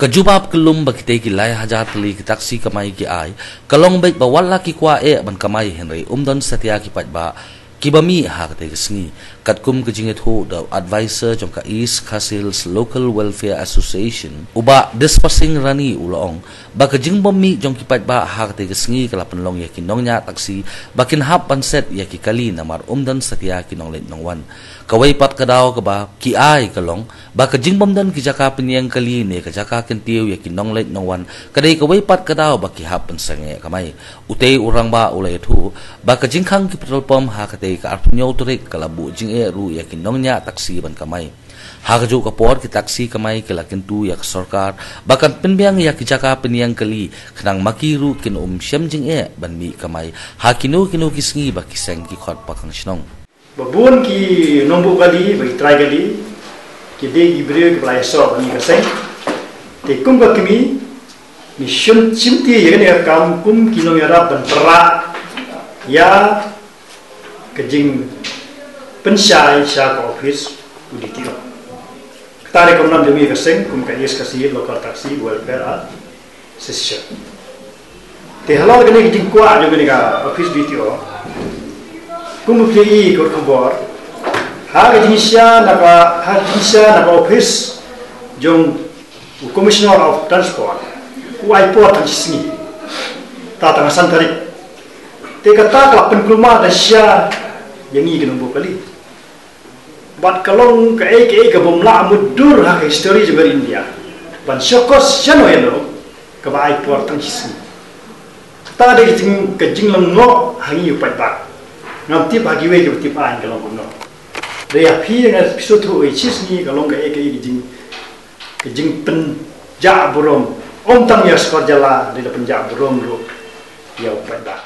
Kajubab kelum bakite ki lai hajar teli ki taksi kamai ki ai kalong baik bawala ki kwa ban kamai henry umdon setia ki patba kibami ha kate kesngi katkum kejinget ho the advisor jong ka East Khasils Local Welfare Association uba dispersing rani ulong ba kejing bomi jong ki patba ha kate kesngi kala penlong ya kinong nya taksi bakin hap panset ya ki kali namar umdon setia kinong let nongwan kawai pat kadaw ka ba ki ai kalong ba kajing bomdan ki jaka penyang kali ne ka jaka kentiu ya kinong let nongwan kadai kawai pat kadaw ba ki hap pensange kamai utei urang ba ulai thu ba kajing khang ki petrol pump ha kate ka arpunyo turik kalabu jing ru ya kinong nya taksi ban kamai hagaju ka por ki taksi kamai kala kentu ya sarkar bakan penbiang ya ki jaka penyang kali khnang makiru kin syam jing ban mi kamai hakinu kinu kisngi ba kiseng ki khot pakang snong babun ki nombu kali bagi try kali ki de ibre ki play so ni kasai te kum ka kimi mission chimti ye ne kam kum kino yara ban pra ya kejing pensyai sya ka office uditi tare kom nam demi kaseng kum ka yes kasi local taxi welfare association te halal gani kejing kwa jo gani ka office dito kumukli ikut kabor, hari jenisnya naka office jong commissioner of transport, uaiport ang sisngi, tatang santari, teka takla penkulma dasya yang ini kenumbu kali, bat kalong ke bomla mudur hak history juga India, ban syokos jano yano ke uaiport ang sisngi, tadi kejing lengo hangi upai bak. Nanti pagi we ke tipa an kalong kuno. Dia pi dengan episode tu isis ni kalong ke kejing pen ja burom. Om tang ya skor jala di penja burom ru. Ya upai dah.